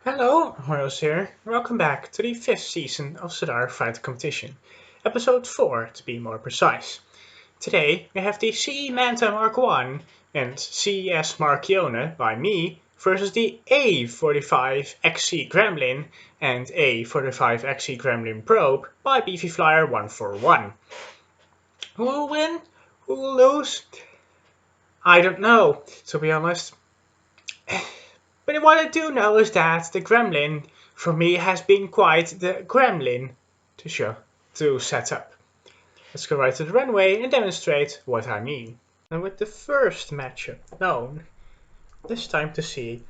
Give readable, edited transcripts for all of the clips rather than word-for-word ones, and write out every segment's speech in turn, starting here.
Hello, Hojoz here. Welcome back to the 5th season of Cedara Fight Competition, episode 4 to be more precise. Today we have the CE Manta Mark 1 and CES Mark Yone by me versus the A45 XC Gremlin and A45 XC Gremlin Probe by BV Flyer 141. Who will win? Who will lose? I don't know, to be honest. But what I do know is that the Gremlin, for me, has been quite the Gremlin to set up. Let's go right to the runway and demonstrate what I mean. And with the first matchup known, it's time to see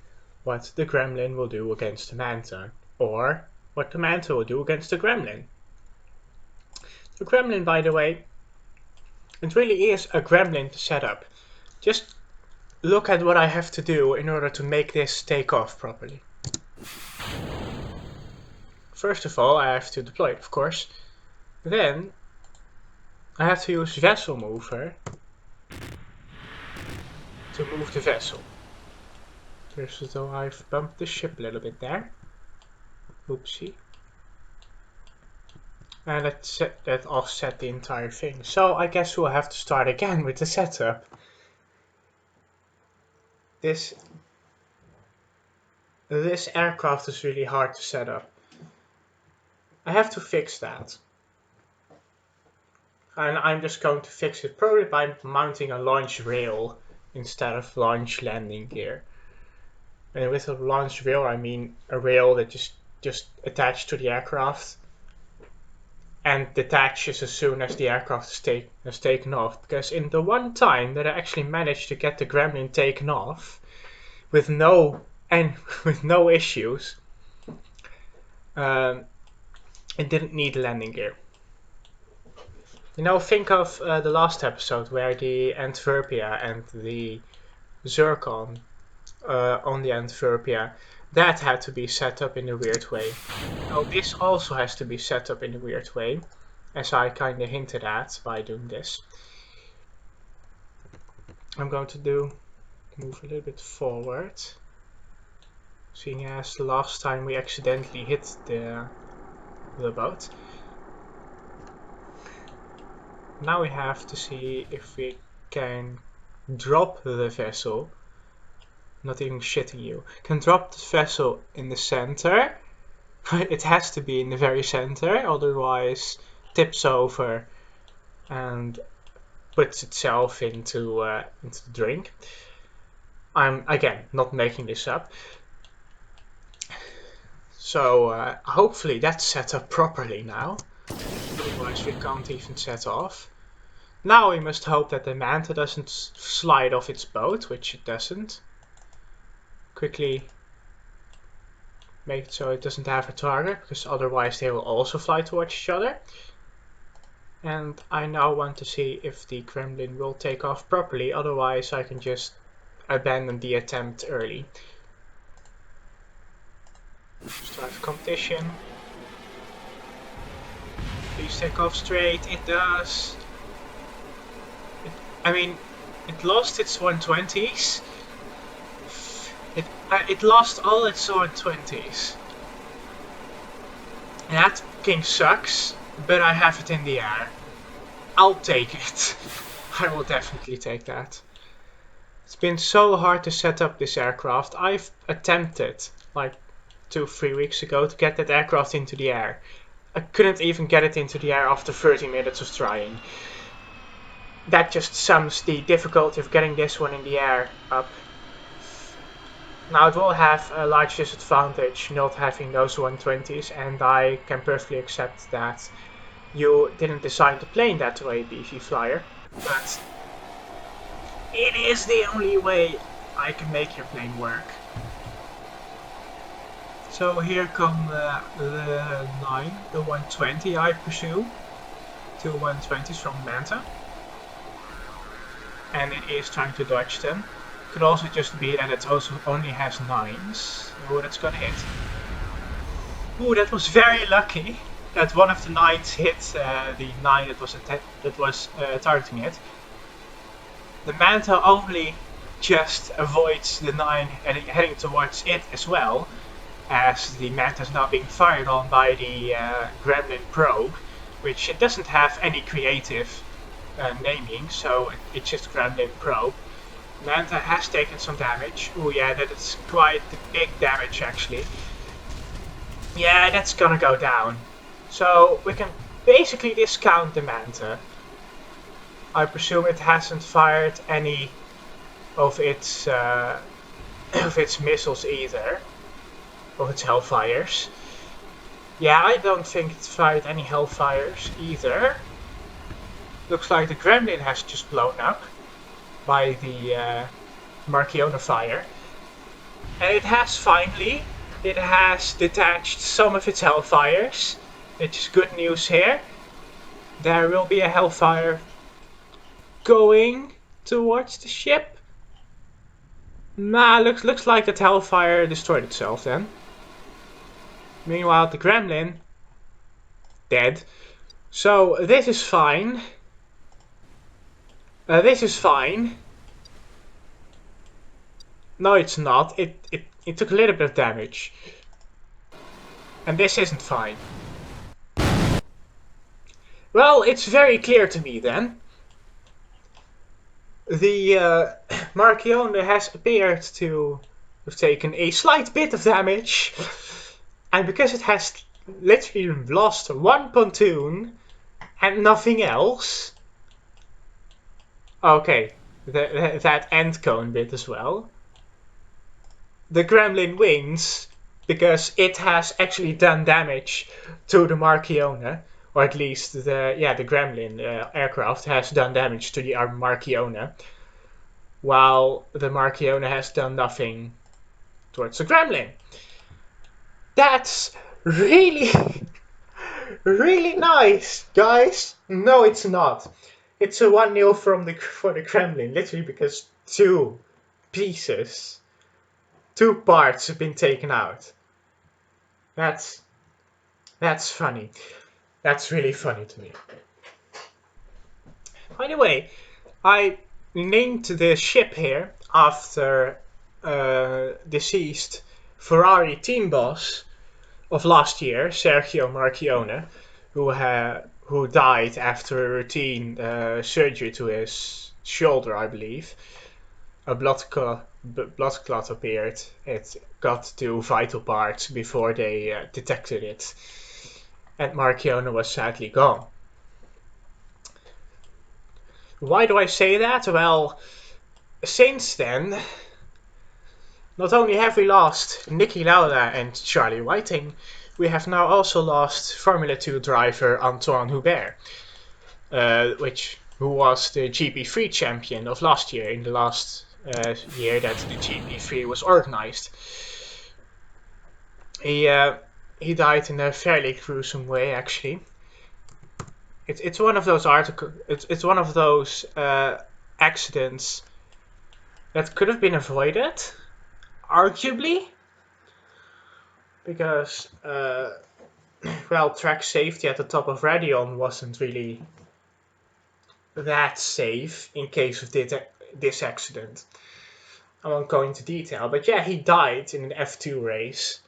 what the Gremlin will do against the Manta, or what the Manta will do against the Gremlin. The Gremlin, by the way, it really is a Gremlin to set up. Just look at what I have to do in order to make this take off properly. First of all, I have to deploy it, of course. Then I have to use Vessel Mover to move the vessel. Just as though I've bumped the ship a little bit there. Oopsie. And that offset the entire thing. So I guess we'll have to start again with the setup. This aircraft is really hard to set up. I have to fix that. And I'm just going to fix it probably by mounting a launch rail instead of launch landing gear. And with a launch rail I mean a rail that just attached to the aircraft and detaches as soon as the aircraft is taken off. Because in the one time that I actually managed to get the Gremlin taken off with no issues, it didn't need landing gear. You know, think of the last episode where the Antwerpia and the Zircon on the Antwerpia, that had to be set up in a weird way. Now this also has to be set up in a weird way, as I kind of hinted at by doing this. I'm going to move a little bit forward, seeing as the last time we accidentally hit the boat. Now we have to see if we can drop the vessel. Not even shitting you. Can drop the vessel in the center. It has to be in the very center, otherwise tips over and puts itself into the drink. I'm again not making this up. So hopefully that's set up properly now. Otherwise we can't even set off. Now we must hope that the Manta doesn't slide off its boat, which it doesn't. Quickly make it so it doesn't have a target, because otherwise they will also fly towards each other. And I now want to see if the Gremlin will take off properly, otherwise I can just abandon the attempt early. Start the competition. Please take off straight. It does. It lost its 120s. It lost all its 120s. And that fucking sucks, but I have it in the air. I'll take it. I will definitely take that. It's been so hard to set up this aircraft. I've attempted, like 2-3 weeks ago, to get that aircraft into the air. I couldn't even get it into the air after 30 minutes of trying. That just sums the difficulty of getting this one in the air up. Now it will have a large disadvantage not having those 120s, and I can perfectly accept that you didn't design the plane that way, BV Flyer, but it is the only way I can make your plane work. So here come the 9, the 120 I presume, 2 120s from Manta, and it is trying to dodge them. Could also just be that it also only has 9s. Oh, that's gonna hit. Ooh, that was very lucky that one of the 9s hit the 9 that was targeting it. The Manta only just avoids the 9 heading towards it as well. as the Manta is now being fired on by the Gremlin probe, which it doesn't have any creative naming, so it's just Gremlin probe. Manta has taken some damage. Oh yeah, that is quite big damage actually. Yeah, that's gonna go down. So we can basically discount the Manta. I presume it hasn't fired any of its missiles either, of its Hellfires. Yeah, I don't think it fired any Hellfires either. Looks like the Gremlin has just blown up by the Marchiona fire. And it has finally, it has detached some of its Hellfires, which is good news here. There will be a Hellfire going towards the ship. Nah, looks like that Hellfire destroyed itself then. Meanwhile, the Gremlin, dead. So, this is fine. This is fine. No, it's not. It took a little bit of damage. And this isn't fine. Well, it's very clear to me then. The Marchiona has appeared to have taken a slight bit of damage. And because it has literally lost one pontoon and nothing else. Okay, that end cone bit as well. The Gremlin wins because it has actually done damage to the Marchiona, or at least the Gremlin aircraft has done damage to the Marchiona, while the Marchiona has done nothing towards the Gremlin. That's really, really nice, guys. No, it's not. It's a 1-0 for the Gremlin, literally because two parts have been taken out. That's funny. That's really funny to me. By the way, I named the ship here after deceased Ferrari team boss of last year, Sergio Marchionne, who died after a routine surgery to his shoulder, I believe. A blood clot appeared. It got to vital parts before they detected it. And Marchionne was sadly gone. Why do I say that? Well, since then, not only have we lost Niki Lauda and Charlie Whiting, we have now also lost Formula 2 driver Antoine Hubert, who was the GP3 champion of last year, in the last year that the GP3 was organized. He died in a fairly gruesome way, actually. It's one of those It's one of those accidents that could have been avoided, arguably, because track safety at the top of Radion wasn't really that safe in case of this accident. I won't go into detail, but yeah, he died in an F2 race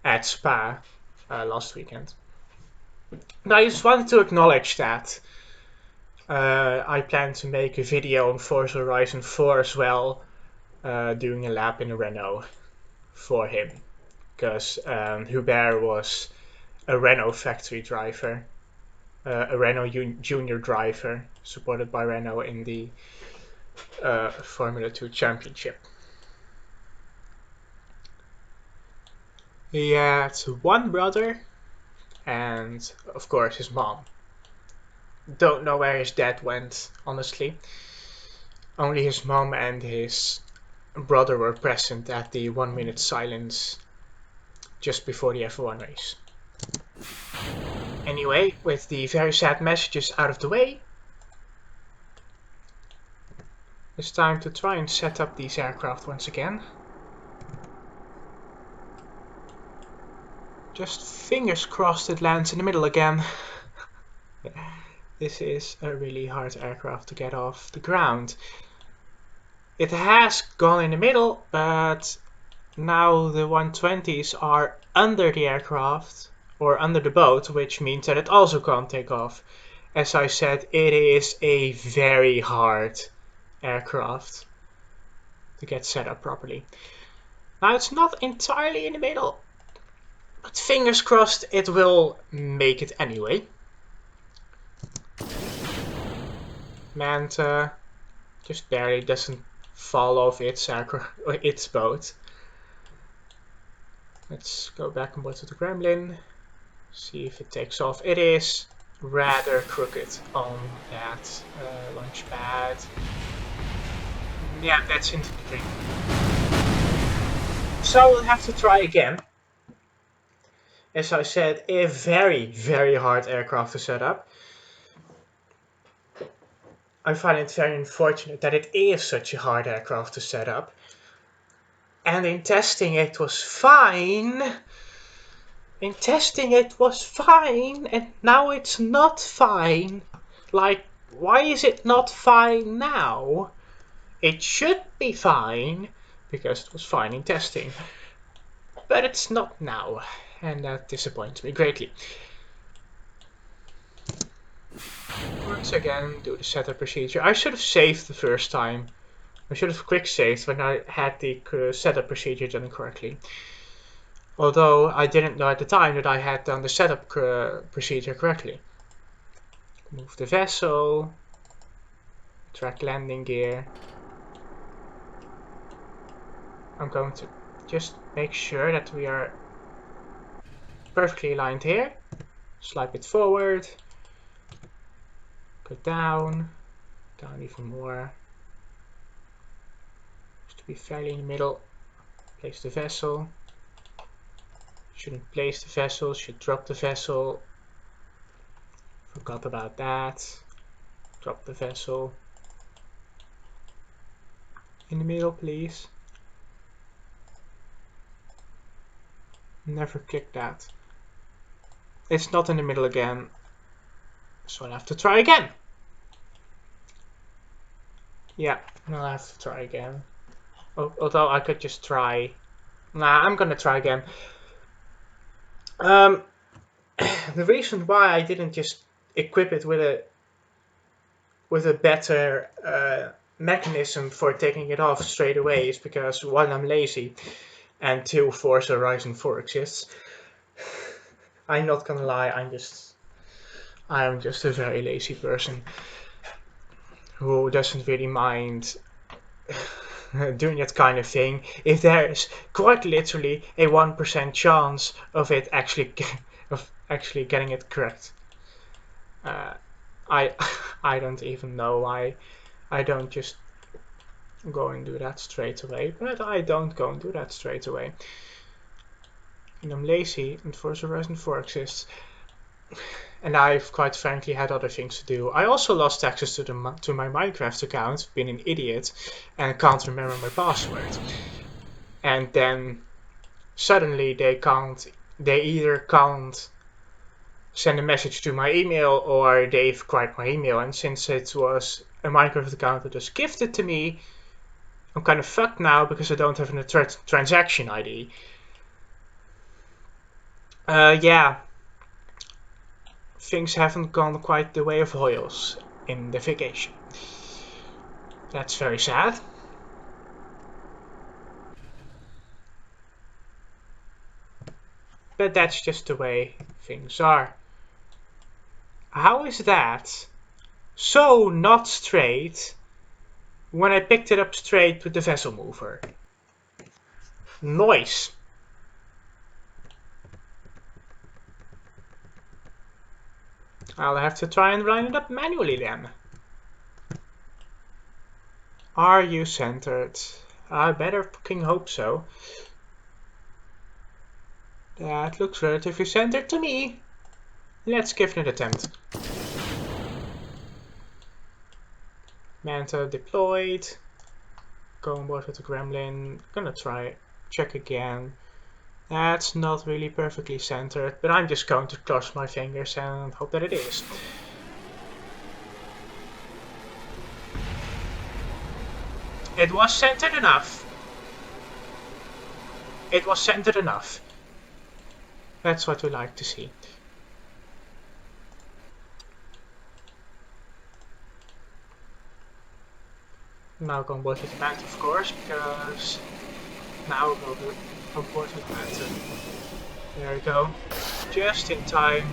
at Spa last weekend. Now, I just wanted to acknowledge that. I plan to make a video on Forza Horizon 4 as well, doing a lap in a Renault for him, because Hubert was a Renault factory driver, a Renault junior driver, supported by Renault in the Formula 2 Championship. He had one brother and, of course, his mom. Don't know where his dad went, honestly. Only his mom and his brother were present at the 1-minute silence just before the F1 race. Anyway, with the very sad messages out of the way, it's time to try and set up these aircraft once again. Just fingers crossed it lands in the middle again. This is a really hard aircraft to get off the ground. It has gone in the middle, but Now the 120s are under the aircraft, or under the boat, which means that it also can't take off. As I said, it is a very hard aircraft to get set up properly. Now it's not entirely in the middle, but fingers crossed it will make it anyway. Manta just barely doesn't fall off its boat. Let's go back and watch the Gremlin. See if it takes off. It is rather crooked on that launch pad. Yeah, that's into the drink. So we'll have to try again. As I said, a very, very hard aircraft to set up. I find it very unfortunate that it is such a hard aircraft to set up. And in testing it was fine. In testing it was fine, and now it's not fine. Like, why is it not fine now? It should be fine, because it was fine in testing. But it's not now, and that disappoints me greatly. Once again, do the setup procedure. I should have saved the first time. I should have quick saved when I had the setup procedure done correctly. Although I didn't know at the time that I had done the setup procedure correctly. Move the vessel. Track landing gear. I'm going to just make sure that we are perfectly aligned here. Slide it forward. Go down. Down even more. Just to be fairly in the middle. Place the vessel. Shouldn't place the vessel, should drop the vessel. Forgot about that. Drop the vessel. In the middle, please. Never click that. It's not in the middle again. So I'll have to try again. Yeah, I'll have to try again. Although I could just try. Nah, I'm gonna try again. The reason why I didn't just equip it with a better mechanism for taking it off straight away is because one, I'm lazy, and two, Forza Horizon 4 exists. I'm not gonna lie, I'm just a very lazy person who doesn't really mind doing that kind of thing if there's quite literally a 1% chance of it actually getting it correct. I don't even know why I don't just go and do that straight away, but I don't go and do that straight away. And I'm lazy, and Forza Horizon 4 exists. And I've quite frankly had other things to do. I also lost access to my Minecraft account, been an idiot, and can't remember my password. And then suddenly they either can't send a message to my email or they've cracked my email. And since it was a Minecraft account that was gifted to me, I'm kind of fucked now because I don't have a transaction ID. Yeah. Things haven't gone quite the way of Hojoz in the vacation. That's very sad. But that's just the way things are. How is that so not straight when I picked it up straight with the vessel mover? Noise. I'll have to try and line it up manually then. Are you centered? I better fucking hope so. That looks relatively centered to me. Let's give it an attempt. Manta deployed. Go on board with the Gremlin. Gonna check again. That's not really perfectly centered, but I'm just going to cross my fingers and hope that it is. It was centered enough. it was centered enough. That's what we like to see. Now go on board with the Manta, of course, because now we'll go on board with the Manta. There we go. Just in time.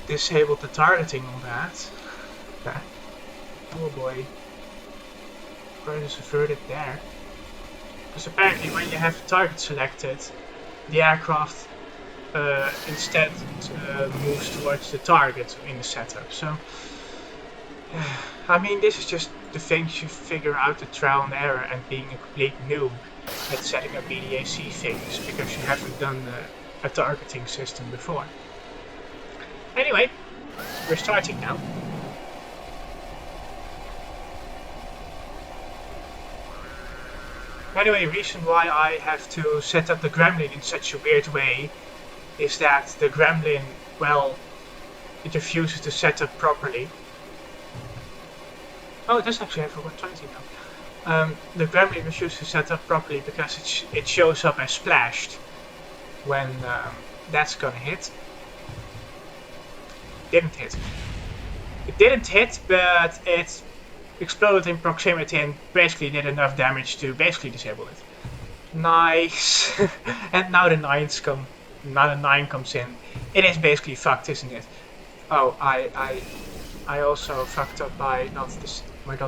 Disabled the targeting on that. Okay. Oh boy. Probably just averted there. Because apparently when you have a target selected, the aircraft instead moves towards the target in the setup. So, I mean, this is just the things you figure out the trial and error and being a complete noob at setting up BDAC things because you haven't done a targeting system before. Anyway, we're starting now. Anyway, reason why I have to set up the Gremlin in such a weird way is that the Gremlin, well, it refuses to set up properly. Oh, it does actually have a 120 now. The Gremlin refuses to set up properly because it shows up as splashed when that's gonna hit. Didn't hit. It didn't hit, but it exploded in proximity and basically did enough damage to basically disable it. Nice. And now the 9 comes in. It is basically fucked, isn't it? Oh, I also fucked up by not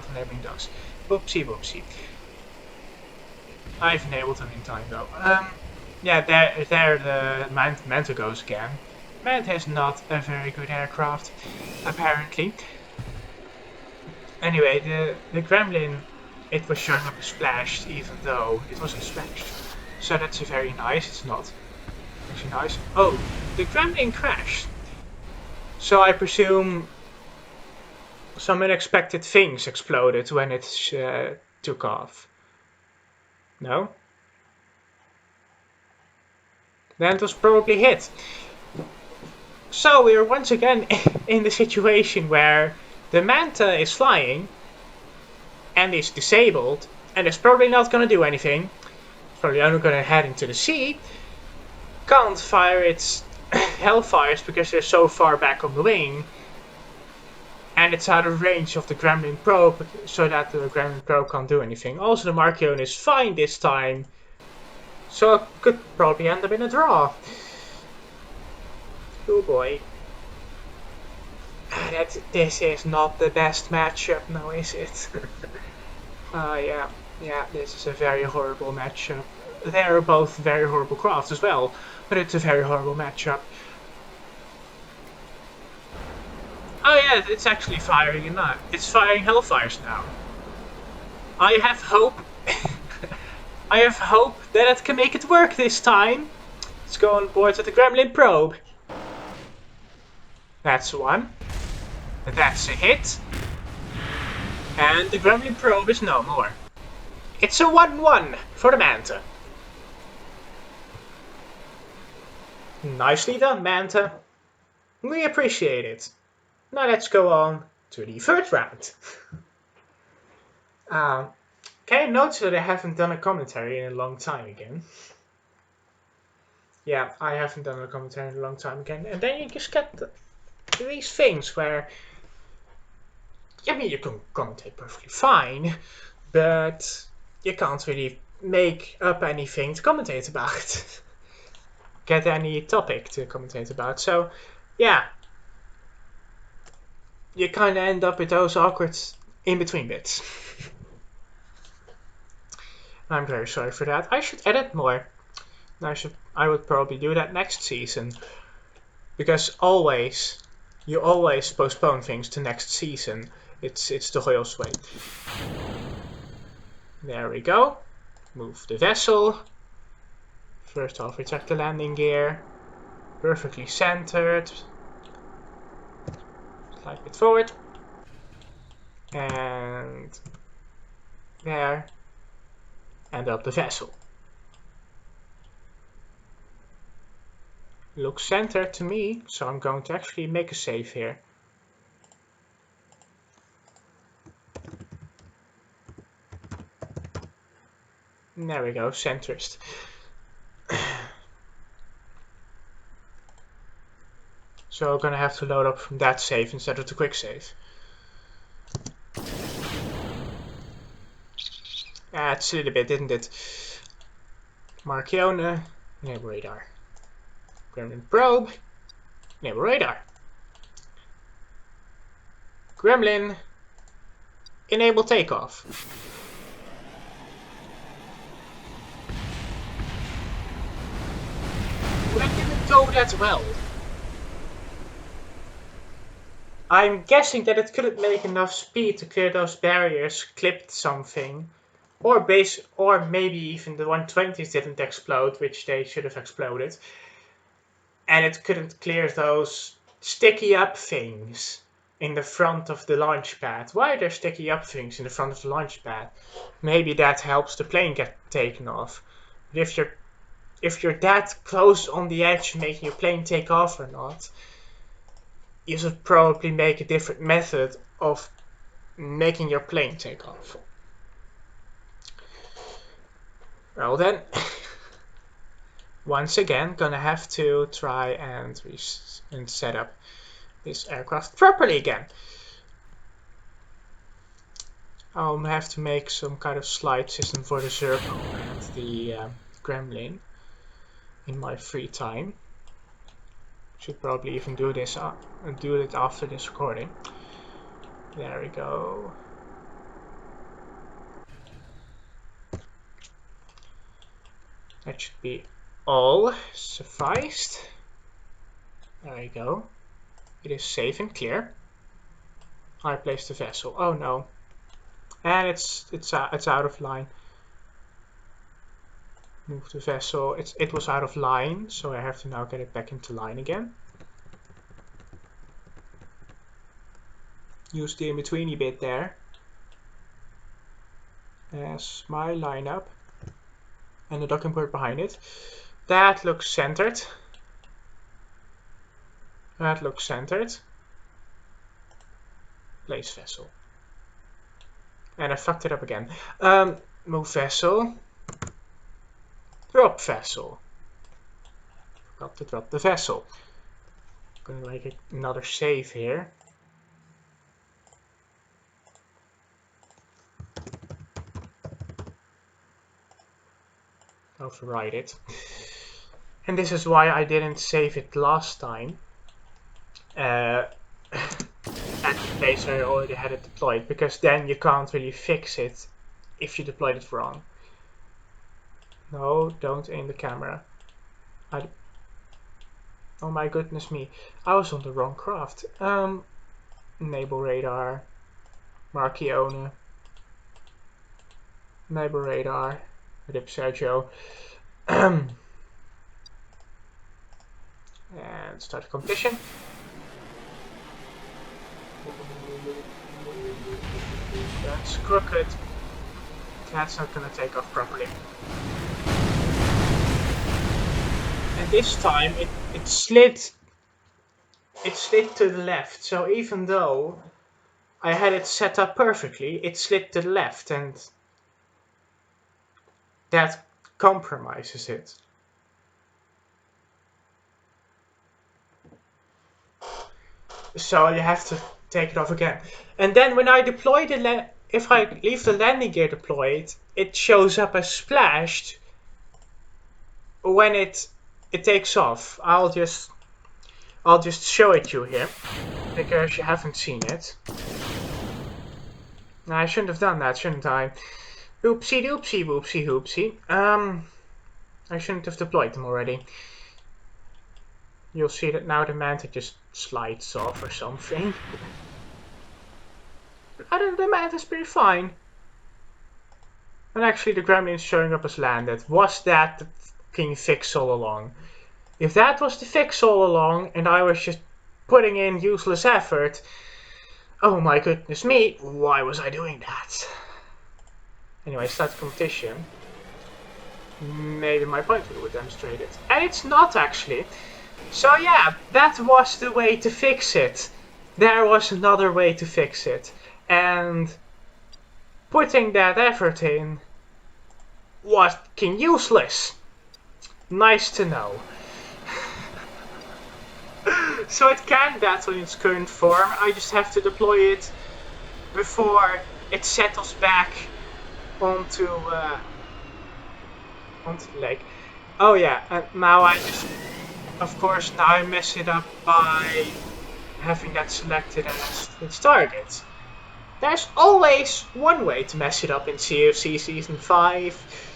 enabling those. Whoopsie whoopsie. I've enabled them in time though. Yeah, there the Manta goes again. Manta is not a very good aircraft, apparently. Anyway, the Gremlin, it was showing up as splashed, even though it wasn't splashed. So that's very nice. It's not actually nice. Oh, the Gremlin crashed. So I presume some unexpected things exploded when it took off. No? Then it was probably hit. So we are once again in the situation where the Manta is flying and is disabled and is probably not going to do anything. It's probably only going to head into the sea. Can't fire its Hellfires because they're so far back on the wing. And it's out of range of the Gremlin probe so that the Gremlin probe can't do anything. Also the Marchion is fine this time. So it could probably end up in a draw. Oh boy. This is not the best matchup now, is it? Yeah, this is a very horrible matchup. They are both very horrible crafts as well, but it's a very horrible matchup. Oh yeah, it's actually firing now. It's firing Hellfires now. I have hope. I have hope that it can make it work this time. Let's go on board with the Gremlin probe. That's one. That's a hit. And the Gremlin probe is no more. It's a 1-1 for the Manta. Nicely done, Manta. We appreciate it. Now let's go on to the third round. Can you notice that I haven't done a commentary in a long time again? Yeah, I haven't done a commentary in a long time again. And then you just get these things where, I mean, you can commentate perfectly fine, but you can't really make up anything to commentate about. Get any topic to commentate about. So, yeah. You kind of end up with those awkward in-between bits. I'm very sorry for that. I should edit more. I would probably do that next season. Because you always postpone things to next season. It's the Hojoz way. There we go. Move the vessel. First off, retract the landing gear. Perfectly centered. Slide it forward. And there. And up the vessel. Looks centered to me, so I'm going to actually make a save here. There we go, centrist. So I'm gonna have to load up from that save instead of the quick save. It's a little bit, didn't it? Marchione, enable radar. Gremlin probe, enable radar. Gremlin, enable takeoff. That didn't go that well. I'm guessing that it couldn't make enough speed to clear those barriers, clipped something. Or maybe even the 120s didn't explode, which they should have exploded. And it couldn't clear those sticky up things in the front of the launch pad. Why are there sticky up things in the front of the launch pad? Maybe that helps the plane get taken off. But if you're that close on the edge making your plane take off or not, you should probably make a different method of making your plane take off. Well then, once again, gonna have to try and set up this aircraft properly again. I'll have to make some kind of slide system for the Zerpo and the Gremlin in my free time. Should probably even do this do it after this recording. There we go. That should be all sufficed. There you go. It is safe and clear. I placed the vessel. Oh no. And it's out of line. Move the vessel. It was out of line, so I have to now get it back into line again. Use the in-betweeny bit there as my lineup, and the docking port behind it. That looks centered. That looks centered. Place vessel. And I fucked it up again. Move vessel. Drop vessel. Forgot to drop the vessel. I'm gonna make another save here. Override it. And this is why I didn't save it last time. At the place where I already had it deployed, because then you can't really fix it if you deployed it wrong. No, don't aim the camera. Oh my goodness me, I was on the wrong craft. Enable radar, Marchione, enable radar, rip Sergio, and start the competition. That's crooked. That's not gonna take off properly. And this time it slid to the left, so even though I had it set up perfectly, it slid to the left, and that compromises it. So you have to take it off again. And then when I deploy if I leave the landing gear deployed, it shows up as splashed when it takes off. I'll just show it you here, because you haven't seen it. I shouldn't have done that, shouldn't I? Oopsie doopsie whoopsie hoopsie. I shouldn't have deployed them already. You'll see that now the Manta just slides off or something. But other than the Manta's pretty fine. And actually the Gremlin's showing up as landed. Was that the fucking fix all along? If that was the fix all along and I was just putting in useless effort, oh my goodness me, why was I doing that? Anyway, start the competition. Maybe my point would demonstrate it. And it's not actually. So yeah, that was the way to fix it. There was another way to fix it. And putting that effort in was fucking useless. Nice to know. So it can battle in its current form. I just have to deploy it before it settles back onto the lake. Oh yeah, and now I just, of course, now I mess it up by having that selected as its target. There's always one way to mess it up in CFC Season 5.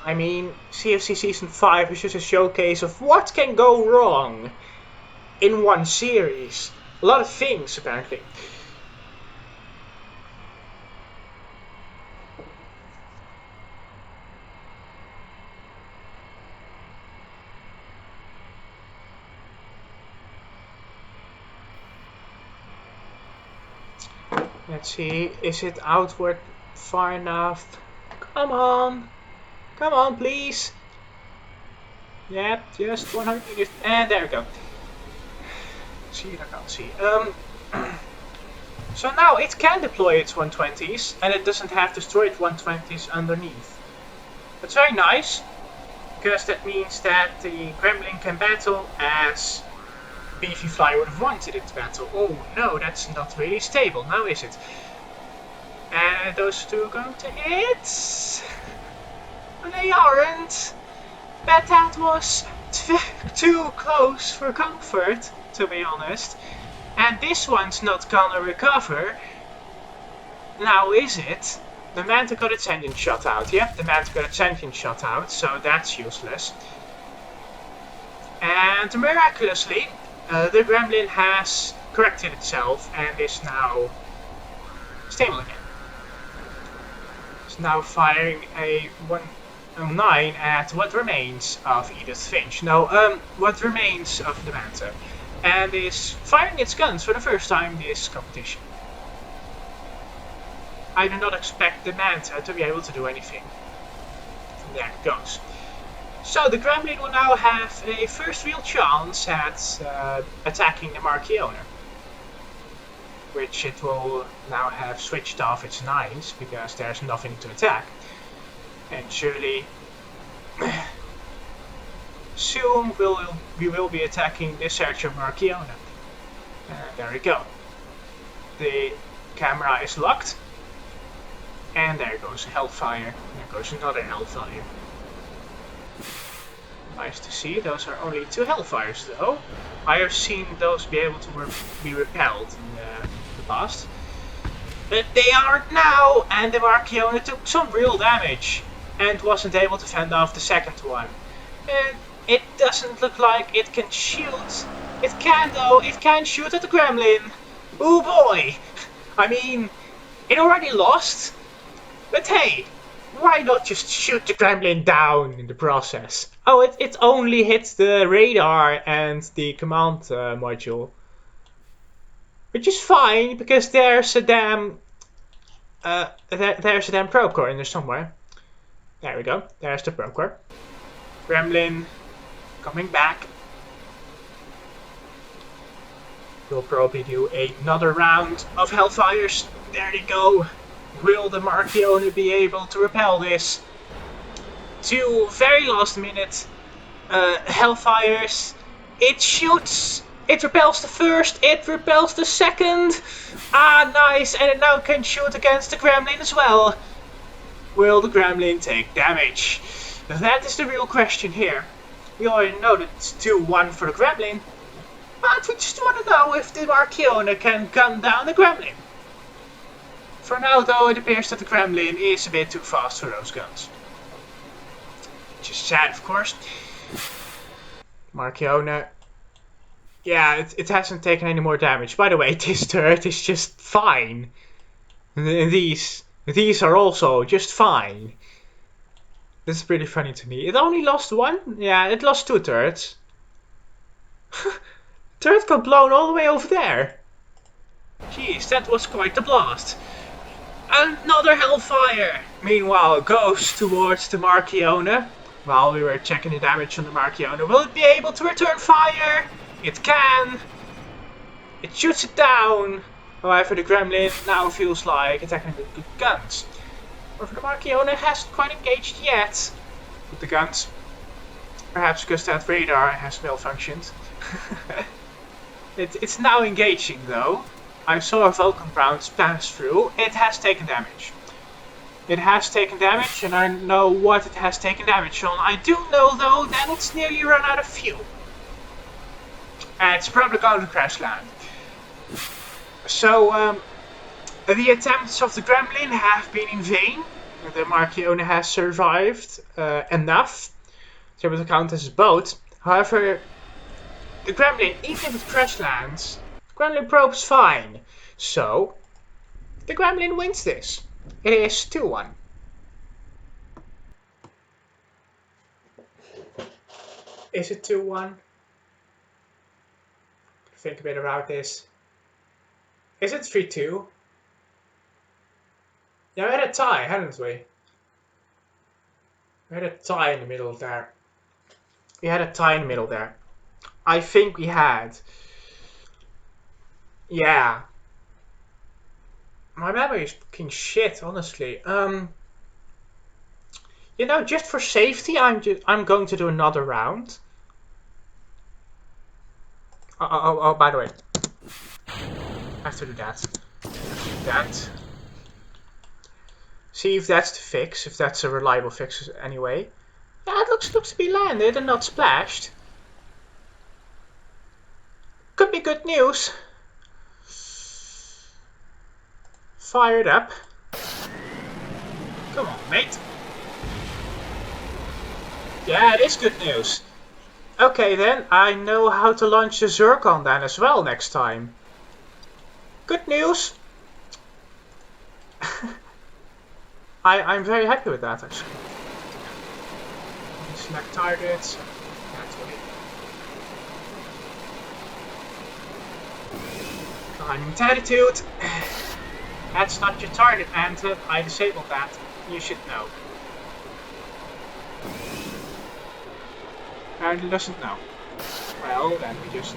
I mean, CFC Season 5 is just a showcase of what can go wrong in one series. A lot of things, apparently. Let's see, is it outward far enough? Come on! Come on, please! Yep, just 100 meters, and there we go. See it, I can't see. So now it can deploy its 120s, and it doesn't have destroyed 120s underneath. That's very nice, because that means that the Gremlin can battle as Beefy Fly would have wanted it to battle. Oh no, that's not really stable, now is it? And those two are going to hit? They aren't! But that was too close for comfort, to be honest. And this one's not gonna recover. Now is it? The Manta got its engine shot out. Yep, the Manta got its engine shot out, so that's useless. And miraculously, the Gremlin has corrected itself and is now stable again. It's now firing a 109 at what remains of Edith Finch. No, what remains of the Manta. And is firing its guns for the first time this competition. I do not expect the Manta to be able to do anything. There it goes. So the Gremlin will now have a first real chance at attacking the Marchiona. Which it will now have switched off its 9s because there's nothing to attack. And surely soon we will be attacking the Sergio Marchiona. There we go. The camera is locked. And there goes a Hellfire. There goes another Hellfire. Nice to see. Those are only 2 Hellfires though. I have seen those be able to be repelled in the past. But they aren't now, and the Marchiona took some real damage and wasn't able to fend off the second one. And it doesn't look like it can shoot. It can though, it can shoot at the Gremlin. Oh boy! I mean, it already lost, but hey, why not just shoot the Gremlin down in the process? Oh, it only hits the radar and the command module. Which is fine, because there's a damn there's a damn probe core in there somewhere. There we go, there's the probe core. Gremlin coming back. We'll probably do another round of Hellfires. There they go. Will the Marchiona be able to repel this? 2 very last minute Hellfires. It shoots. It repels the first. It repels the second. Ah, nice. And it now can shoot against the Gremlin as well. Will the Gremlin take damage? That is the real question here. We already know that it's 2-1 for the Gremlin. But we just want to know if the Marchiona can gun down the Gremlin. For now though, it appears that the Gremlin is a bit too fast for those guns. Which is sad, of course. Marchiona. Yeah, it hasn't taken any more damage. By the way, this turret is just fine. These are also just fine. This is pretty funny to me. It only lost 1? Yeah, it lost 2 turrets. Turret got blown all the way over there. Jeez, that was quite the blast. Another Hellfire, meanwhile, goes towards the Marchiona. While we were checking the damage on the Marchiona, will it be able to return fire? It can. It shoots it down. However, the Gremlin now feels like attacking with good guns. However, the Marchiona hasn't quite engaged yet with the guns. Perhaps because that radar has malfunctioned. It's now engaging though. I saw a Vulcan round pass through. It has taken damage. It has taken damage, and I know what it has taken damage on. I do know though that it's nearly run out of fuel. And it's probably going to crash land. So, the attempts of the Gremlin have been in vain. The Marchione has survived enough to be able to count as a boat. However, the Gremlin, even if it crash lands, the Gremlin probe's fine. So, the Gremlin wins this. It is 2-1. Is it 2-1? Think a bit about this. Is it 3-2? Yeah, we had a tie, hadn't we? We had a tie in the middle there. I think we had. Yeah. My memory is fucking shit, honestly. You know, just for safety, I'm going to do another round. Oh, by the way. I have to do that. See if that's the fix, if that's a reliable fix anyway. Yeah, it looks to be landed and not splashed. Could be good news. Fire it up. Come on, mate. Yeah, it is good news. Okay then, I know how to launch the Zircon then as well next time. Good news. I'm very happy with that actually. Select targets. Climbing attitude. That's not your target, Phantom. I disabled that. You should know. Apparently doesn't know. Well, then we just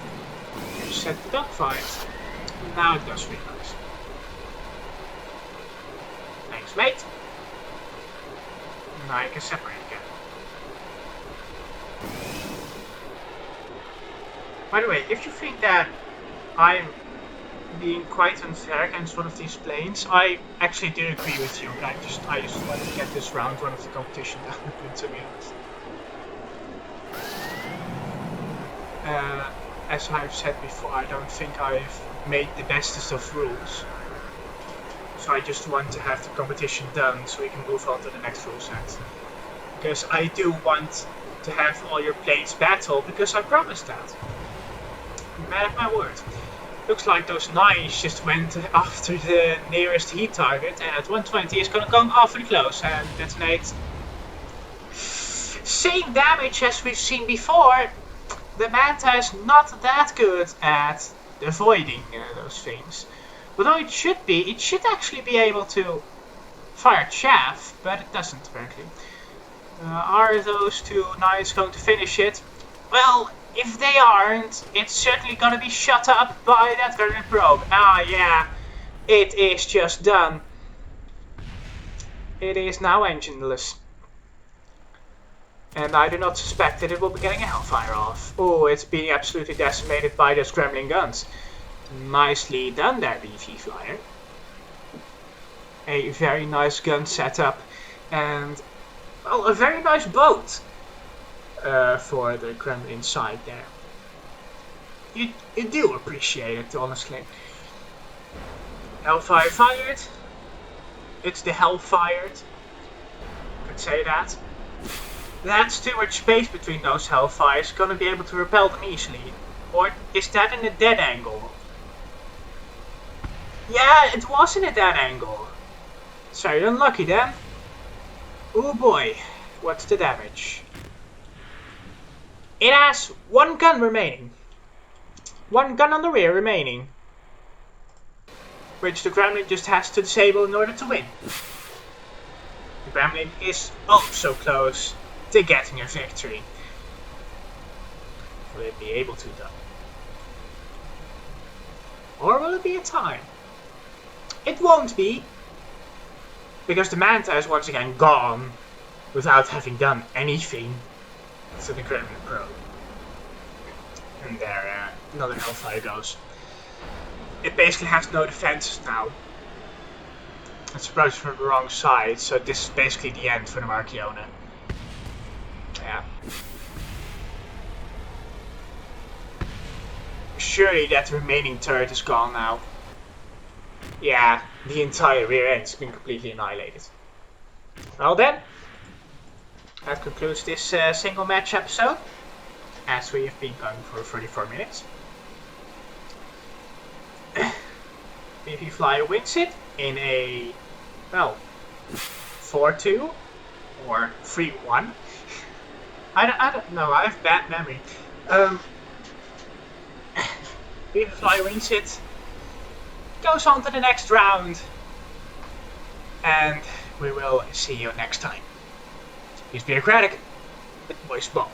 set the dogfight. Now it does realize. Thanks, mate. Now I can separate again. By the way, if you think that I'm being quite unfair against one of these planes, I actually do agree with you, but I just want to get this round one of the competition done, to be honest. As I've said before, I don't think I've made the bestest of rules. So I just want to have the competition done so we can move on to the next rule set. Because I do want to have all your planes battle, because I promised that. Man of my word. Looks like those 9s just went after the nearest heat target, and at 120 is going to come awfully close and detonate. Same damage as we've seen before. The Manta is not that good at avoiding those things. Although it should actually be able to fire chaff, but it doesn't apparently. Are those 2 9s going to finish it? Well, if they aren't, it's certainly going to be shut up by that Gremlin probe. Ah, yeah, it is just done. It is now engineless. And I do not suspect that it will be getting a Hellfire off. Oh, it's being absolutely decimated by those Gremlin guns. Nicely done there, BV Flyer. A very nice gun setup. And, well, a very nice boat. For the Gremlin side there. You do appreciate it, honestly. Hellfire fired. It's the Hellfired. Could say that. That's too much space between those Hellfires. Gonna be able to repel them easily. Or is that in a dead angle? Yeah, it was in a dead angle. Sorry, unlucky then. Oh boy, what's the damage? It has 1 gun remaining. 1 gun on the rear remaining. Which the Gremlin just has to disable in order to win. The Gremlin is oh so close to getting a victory. Will it be able to though? Or will it be a tie? It won't be. Because the Manta is once again gone without having done anything. It's an incredibly pro. And there, another Hellfire goes. It basically has no defenses now. It's approached from the wrong side, so this is basically the end for the Marchiona. Yeah. Surely that remaining turret is gone now. Yeah, the entire rear end has been completely annihilated. Well then, that concludes this single match episode, as we have been going for 34 minutes. VP Flyer wins it in a, well, 4-2 or 3-1. I don't know, I have bad memory. VP Flyer wins it, goes on to the next round, and we will see you next time. He's bureaucratic, but voice Bob.